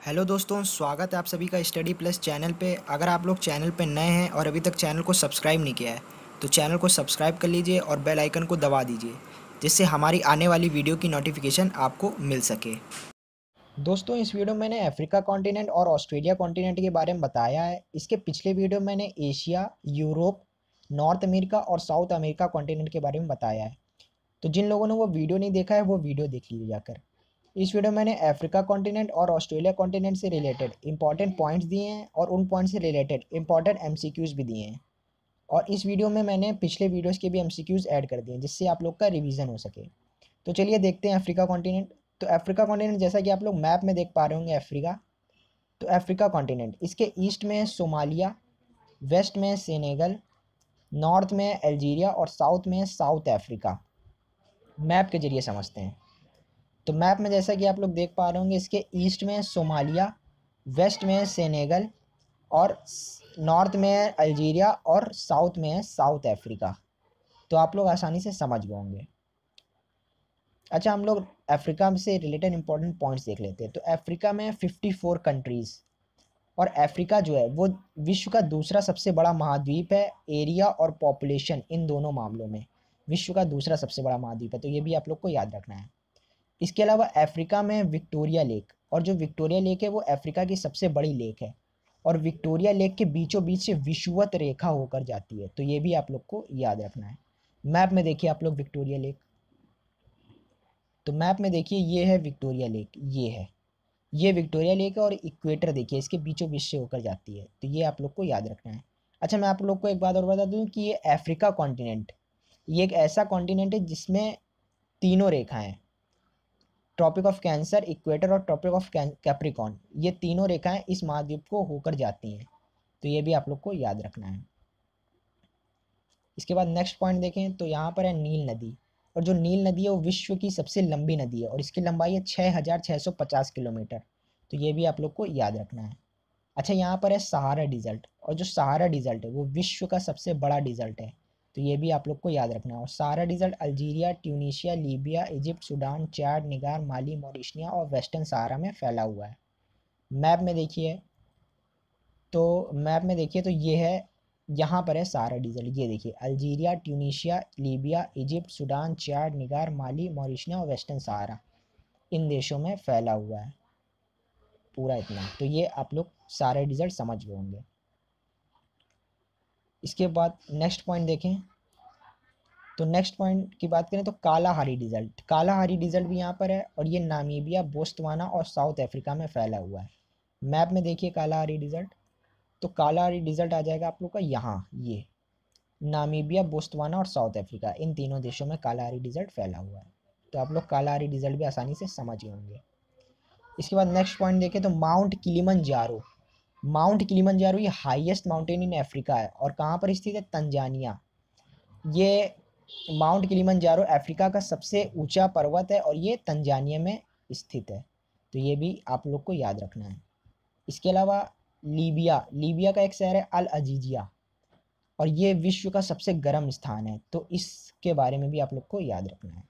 Hello दोस्तों, स्वागत है आप सभी का स्टडी प्लस चैनल पे। अगर आप लोग चैनल पे नए हैं और अभी तक चैनल को सब्सक्राइब नहीं किया है तो चैनल को सब्सक्राइब कर लीजिए और बेल आइकन को दबा दीजिए, जिससे हमारी आने वाली वीडियो की नोटिफिकेशन आपको मिल सके। दोस्तों, इस वीडियो में मैंने अफ्रीका कॉन्टिनेंट और ऑस्ट्रेलिया कॉन्टिनेंट के बारे में बताया है। इसके पिछले वीडियो में मैंने एशिया, यूरोप, नॉर्थ अमेरिका और साउथ अमेरिका कॉन्टिनेंट के बारे में बताया है। तो जिन लोगों ने वो वीडियो नहीं देखा है वो वीडियो देख लीजिए जाकर। इस वीडियो में मैंने अफ्रीका कॉन्टिनेंट और ऑस्ट्रेलिया कॉन्टिनेंट से रिलेटेड इंपॉर्टेंट पॉइंट्स दिए हैं और उन पॉइंट्स से रिलेटेड इंपॉर्टेंट एमसीक्यूज भी दिए हैं। और इस वीडियो में मैंने पिछले वीडियोस के भी एमसीक्यूज ऐड कर दिए हैं, जिससे आप लोग का रिवीजन हो सके। तो चलिए देखते हैं अफ्रीका कॉन्टिनेंट। तो अफ्रीका कॉन्टिनेंट, जैसा कि आप लोग मैप में देख पा रहे होंगे अफ्रीका, तो अफ्रीका कॉन्टिनेंट इसके ईस्ट में है सोमालिया, वेस्ट में है सेनेगल, नॉर्थ में है अल्जीरिया और साउथ में है साउथ अफ्रीका। मैप के जरिए समझते हैं। तो मैप में जैसा कि आप लोग देख पा रहे होंगे, इसके ईस्ट में है सोमालिया, वेस्ट में है सेनेगल और नॉर्थ में है अल्जीरिया और साउथ में है साउथ अफ्रीका। तो आप लोग आसानी से समझ गए होंगे। अच्छा, हम लोग अफ्रीका से रिलेटेड इंपॉर्टेंट पॉइंट्स देख लेते हैं। तो अफ्रीका में 54 कंट्रीज़, और अफ्रीका जो है वो विश्व का दूसरा सबसे बड़ा महाद्वीप है। एरिया और पॉपुलेशन, इन दोनों मामलों में विश्व का दूसरा सबसे बड़ा महाद्वीप है। तो ये भी आप लोग को याद रखना है। इसके अलावा अफ्रीका में विक्टोरिया लेक, और जो विक्टोरिया लेक है वो अफ्रीका की सबसे बड़ी लेक है, और विक्टोरिया लेक के बीचों बीच से विषुवत रेखा होकर जाती है। तो ये भी आप लोग को याद रखना है। मैप में देखिए आप लोग विक्टोरिया लेक। तो मैप में देखिए ये है विक्टोरिया लेक, ये विक्टोरिया लेक है, और इक्वेटर देखिए इसके बीचों बीच से होकर जाती है। तो ये आप लोग को याद रखना है। अच्छा, मैं आप लोग को एक बात और बता दूं कि ये अफ्रीका कॉन्टिनेंट, ये एक ऐसा कॉन्टिनेंट है जिसमें तीनों रेखाएं, ट्रॉपिक ऑफ कैंसर, इक्वेटर और ट्रॉपिक ऑफ कैप्रिकॉन, ये तीनों रेखाएं इस महाद्वीप को होकर जाती हैं। तो ये भी आप लोग को याद रखना है। इसके बाद नेक्स्ट पॉइंट देखें तो यहाँ पर है नील नदी, और जो नील नदी है वो विश्व की सबसे लंबी नदी है, और इसकी लंबाई है 6650 किलोमीटर। तो ये भी आप लोग को याद रखना है। अच्छा, यहाँ पर है सहारा डिज़र्ट, और जो सहारा डिज़र्ट है वो विश्व का सबसे बड़ा डिज़र्ट है। तो ये भी आप लोग को याद रखना है। और Sahara desert Algeria, Tunisia, Libya, Egypt, Sudan, Chad, Niger, Mali, Mauritania और वेस्टर्न सहारा में फैला हुआ है। मैप में देखिए, तो ये है, यहाँ पर है सहारा डिज़र्ट। ये देखिए Algeria, Tunisia, Libya, Egypt, Sudan, Chad, Niger, Mali, Mauritania और वेस्टर्न सहारा, इन देशों में फैला हुआ है पूरा इतना। तो ये आप लोग सारे डिज़र्ट समझ गए होंगे। इसके बाद नेक्स्ट पॉइंट देखें। तो नेक्स्ट पॉइंट की बात करें तो कालाहारी डिज़र्ट, कालाहारी डिज़र्ट भी यहाँ पर है, और ये नामीबिया, बोस्टवाना और साउथ अफ्रीका में फैला हुआ है। मैप में देखिए कालाहारी डिज़र्ट, तो कालाहारी डिज़र्ट आ जाएगा आप लोग का यहाँ, ये नामीबिया, बोस्टवाना और साउथ अफ्रीका, इन तीनों देशों में कालाहारी डिज़र्ट फैला हुआ है। तो आप लोग कालाहारी डिज़र्ट भी आसानी से समझ गए होंगे। इसके बाद नेक्स्ट पॉइंट देखें तो माउंट किलिमंजारो, माउंट किलिमंजारो ये हाईएस्ट माउंटेन इन अफ्रीका है, और कहाँ पर स्थित है? तंजानिया। ये माउंट किलिमंजारो अफ्रीका का सबसे ऊंचा पर्वत है, और ये तंजानिया में स्थित है। तो ये भी आप लोग को याद रखना है। इसके अलावा लीबिया, लीबिया का एक शहर है अल अजीजिया, और ये विश्व का सबसे गर्म स्थान है। तो इसके बारे में भी आप लोग को याद रखना है।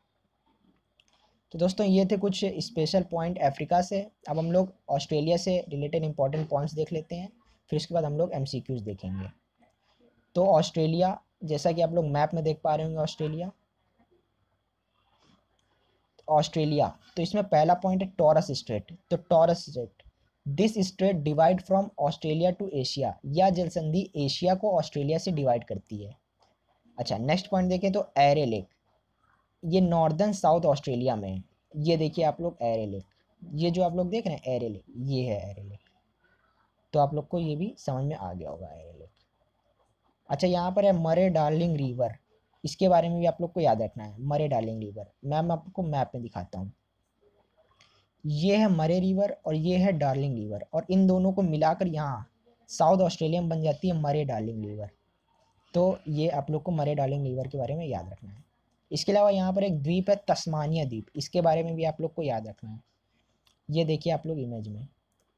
तो दोस्तों, ये थे कुछ स्पेशल पॉइंट अफ्रीका से। अब हम लोग ऑस्ट्रेलिया से रिलेटेड इंपॉर्टेंट पॉइंट्स देख लेते हैं, फिर उसके बाद हम लोग एमसीक्यूज देखेंगे। तो ऑस्ट्रेलिया, जैसा कि आप लोग मैप में देख पा रहे होंगे ऑस्ट्रेलिया, ऑस्ट्रेलिया तो इसमें पहला पॉइंट है टॉरस स्ट्रेट। तो Torres strait, this strait divide from Australia to Asia, यह जल संधि एशिया को ऑस्ट्रेलिया से डिवाइड करती है। अच्छा, नेक्स्ट पॉइंट देखें तो एरे लेक, ये नॉर्दर्न साउथ ऑस्ट्रेलिया में है। ये देखिए आप लोग एरे लेक, ये जो आप लोग देख रहे हैं एरे लेक, ये है एरे लेक। तो आप लोग को ये भी समझ में आ गया होगा एरे लेक। अच्छा, यहाँ पर है मरे डार्लिंग रिवर, इसके बारे में भी आप लोग को याद रखना है। मरे डार्लिंग रिवर, मैं आपको मैप में दिखाता हूँ। ये है मरे रिवर और ये है डार्लिंग रिवर, और इन दोनों को मिलाकर यहाँ साउथ ऑस्ट्रेलिया में बन जाती है मरे डार्लिंग रिवर। तो ये आप लोग को मरे डार्लिंग रिवर के बारे में याद रखना है। इसके अलावा यहाँ पर एक द्वीप है तस्मानिया द्वीप, इसके बारे में भी आप लोग को याद रखना है। ये देखिए आप लोग इमेज में,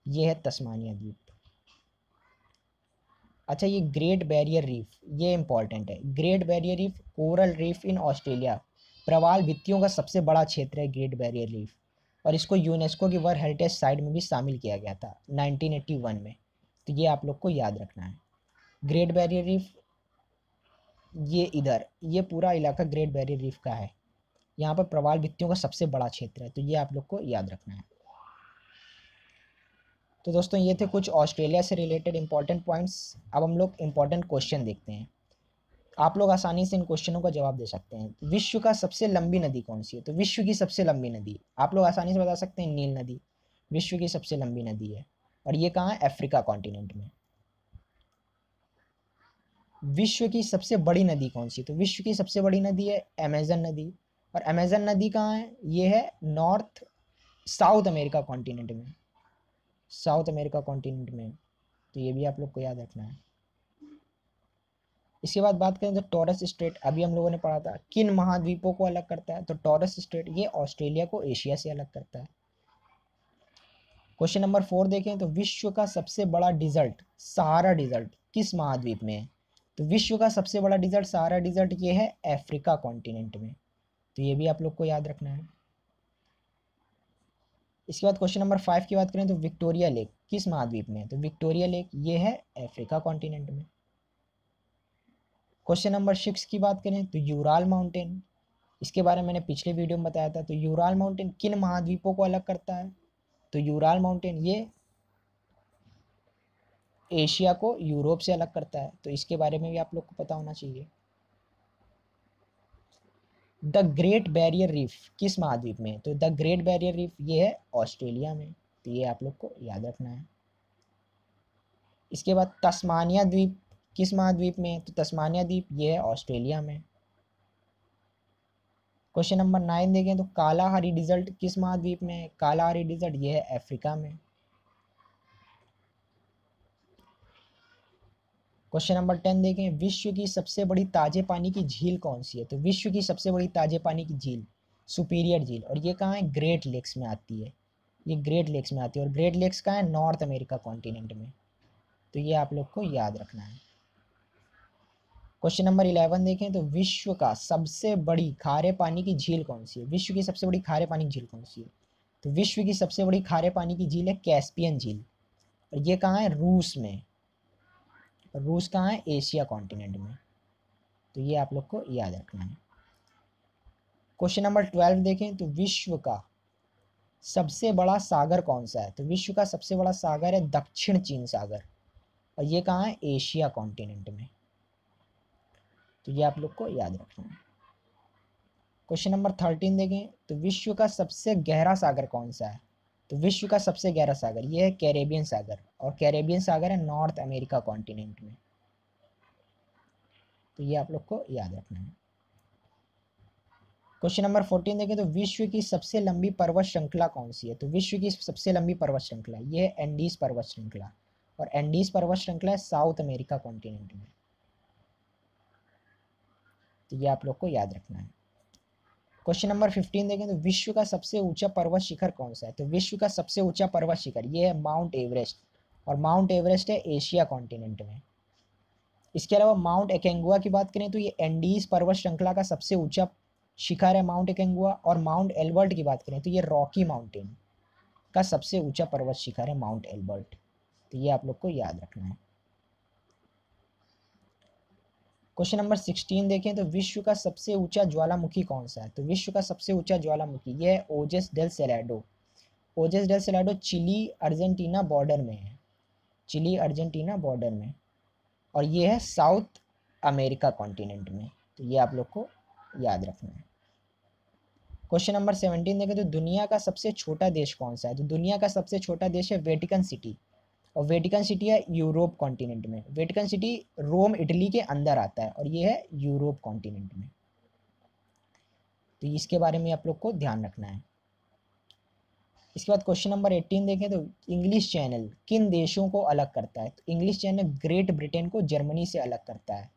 ये है तस्मानिया द्वीप। अच्छा, ये ग्रेट बैरियर रीफ, ये इंपॉर्टेंट है। Great barrier reef coral reef in Australia, प्रवाल भित्तियों का सबसे बड़ा क्षेत्र है ग्रेट बैरियर रीफ, और इसको यूनेस्को की वर्ल्ड हेरिटेज साइट में भी शामिल किया गया था 1981 में। तो ये आप लोग को याद रखना है। ग्रेट बैरियर रीफ, ये इधर ये पूरा इलाका ग्रेट बैरियर रीफ का है। यहाँ पर प्रवाल भित्तियों का सबसे बड़ा क्षेत्र है, तो ये आप लोग को याद रखना है। तो दोस्तों ये थे कुछ ऑस्ट्रेलिया से रिलेटेड इंपॉर्टेंट पॉइंट्स। अब हम लोग इंपॉर्टेंट क्वेश्चन देखते हैं। आप लोग आसानी से इन क्वेश्चनों का जवाब दे सकते हैं। विश्व का सबसे लंबी नदी कौन सी है? तो विश्व की सबसे लंबी नदी आप लोग आसानी से बता सकते हैं, नील नदी विश्व की सबसे लंबी नदी है। और ये कहाँ है? अफ्रीका कॉन्टिनेंट में। विश्व की सबसे बड़ी नदी कौन सी? तो विश्व की सबसे बड़ी नदी है अमेजन नदी। और अमेजन नदी कहाँ है? ये है साउथ अमेरिका कॉन्टिनेंट में, साउथ अमेरिका कॉन्टिनेंट में। तो ये भी आप लोग को याद रखना है। इसके बाद बात करें तो टॉरस स्ट्रेट, अभी हम लोगों ने पढ़ा था, किन महाद्वीपों को अलग करता है? तो टॉरस स्ट्रेट ये ऑस्ट्रेलिया को एशिया से अलग करता है। क्वेश्चन नंबर 4 देखें तो विश्व का सबसे बड़ा डिजर्ट सहारा डिजर्ट किस महाद्वीप में है? तो विश्व का सबसे बड़ा डिजर्ट सहारा डिजर्ट ये है अफ्रीका कॉन्टिनेंट में। तो ये भी आप लोग को याद रखना है। इसके बाद क्वेश्चन नंबर 5 की बात करें तो विक्टोरिया लेक किस महाद्वीप में है? तो विक्टोरिया लेक ये है अफ्रीका कॉन्टिनेंट में। क्वेश्चन नंबर 6 की बात करें तो यूराल माउंटेन, इसके बारे में मैंने पिछले वीडियो में बताया था। तो यूराल माउंटेन किन महाद्वीपों को अलग करता है? तो यूराल माउंटेन ये एशिया को यूरोप से अलग करता है। तो इसके बारे में भी आप लोग को पता होना चाहिए। द ग्रेट बैरियर रीफ किस महाद्वीप में? तो द ग्रेट बैरियर रीफ ये है ऑस्ट्रेलिया में। तो ये आप लोग को याद रखना है। इसके बाद तस्मानिया द्वीप किस महाद्वीप में? तो तस्मानिया द्वीप ये है ऑस्ट्रेलिया में। क्वेश्चन नंबर 9 देखें तो कालाहारी डिजर्ट किस महाद्वीप में है? कालाहारी डिजर्ट ये है अफ्रीका में। क्वेश्चन नंबर 10 देखें विश्व की सबसे बड़ी ताजे पानी की झील कौन सी है? तो विश्व की सबसे बड़ी ताजे पानी की झील सुपीरियर झील। और ये कहाँ है? ग्रेट लेक्स में आती है। ये ग्रेट लेक्स में आती है। और ग्रेट लेक्स कहाँ है? नॉर्थ अमेरिका कॉन्टिनेंट में। तो ये आप लोग को याद रखना है। क्वेश्चन नंबर 11 देखें तो विश्व का सबसे बड़ी खारे पानी की झील कौन सी है? विश्व की सबसे बड़ी खारे पानी की झील कौन सी है? तो विश्व की सबसे बड़ी खारे पानी की झील है कैस्पियन झील। और ये कहाँ है? रूस में। और रूस कहाँ है? एशिया कॉन्टिनेंट में। तो ये आप लोग को याद रखना है। क्वेश्चन नंबर 12 देखें तो विश्व का सबसे बड़ा सागर कौन सा है? तो विश्व का सबसे बड़ा सागर है दक्षिण चीन सागर। और ये कहाँ है? एशिया कॉन्टिनेंट में। तो ये आप लोग को याद रखना है। क्वेश्चन नंबर 13 देखें तो विश्व का सबसे गहरा सागर कौन सा है? तो विश्व का सबसे गहरा सागर ये है कैरेबियन सागर। और कैरेबियन सागर है नॉर्थ अमेरिका कॉन्टिनेंट में। तो ये आप लोग को याद रखना है। क्वेश्चन नंबर 14 देखें तो विश्व की सबसे लंबी पर्वत श्रृंखला कौन सी है? तो विश्व की सबसे लंबी पर्वत श्रृंखला ये है एंडीज पर्वत श्रृंखला। और एंडीज पर्वत श्रृंखला है साउथ अमेरिका कॉन्टिनेंट में। तो ये आप लोग को याद रखना है। क्वेश्चन नंबर 15 देखें तो विश्व का सबसे ऊंचा पर्वत शिखर कौन सा है? तो विश्व का सबसे ऊंचा पर्वत शिखर ये है माउंट एवरेस्ट। और माउंट एवरेस्ट है एशिया कॉन्टिनेंट में। इसके अलावा माउंट एकेंगुआ की बात करें तो ये एंडीज पर्वत श्रृंखला का सबसे ऊंचा शिखर है माउंट एकेंगुआ। और माउंट एल्बर्ट की बात करें तो ये रॉकी माउंटेन का सबसे ऊंचा पर्वत शिखर है माउंट एल्बर्ट। तो ये आप लोग को याद रखना है। क्वेश्चन नंबर 16 देखें तो विश्व का सबसे ऊंचा ज्वालामुखी कौन सा है? तो विश्व का सबसे ऊंचा ज्वालामुखी ये है Ojos del Salado. Ojos del Salado Chile Argentina border में है। चिली अर्जेंटीना बॉर्डर में। और ये है साउथ अमेरिका कॉन्टिनेंट में। तो ये आप लोग को याद रखना है। क्वेश्चन नंबर 17 देखें तो दुनिया का सबसे छोटा देश कौन सा है? तो दुनिया का सबसे छोटा देश है वेटिकन सिटी। और वेटिकन सिटी है यूरोप कॉन्टिनेंट में। वेटिकन सिटी रोम इटली के अंदर आता है। और ये है यूरोप कॉन्टिनेंट में। तो इसके बारे में आप लोग को ध्यान रखना है। इसके बाद क्वेश्चन नंबर 18 देखें तो इंग्लिश चैनल किन देशों को अलग करता है? तो इंग्लिश चैनल ग्रेट ब्रिटेन को जर्मनी से अलग करता है।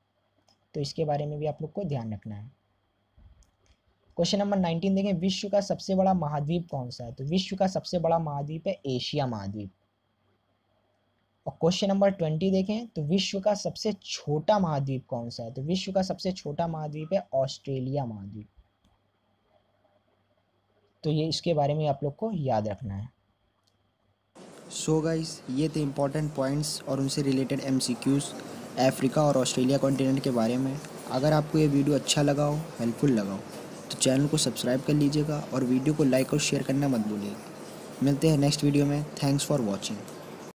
तो इसके बारे में भी आप लोग को ध्यान रखना है। क्वेश्चन नंबर 19 देखें विश्व का सबसे बड़ा महाद्वीप कौन सा है? तो विश्व का सबसे बड़ा महाद्वीप है एशिया महाद्वीप। और क्वेश्चन नंबर 20 देखें तो विश्व का सबसे छोटा महाद्वीप कौन सा है? तो विश्व का सबसे छोटा महाद्वीप है ऑस्ट्रेलिया महाद्वीप। तो ये इसके बारे में आप लोग को याद रखना है। सो गाइस, ये थे इम्पॉर्टेंट पॉइंट्स और उनसे रिलेटेड MCQs अफ्रीका और ऑस्ट्रेलिया कॉन्टिनेंट के बारे में। अगर आपको ये वीडियो अच्छा लगा हो, हेल्पफुल लगा हो, तो चैनल को सब्सक्राइब कर लीजिएगा और वीडियो को लाइक और शेयर करना मत भूलिएगा। मिलते हैं नेक्स्ट वीडियो में। Thanks for watching.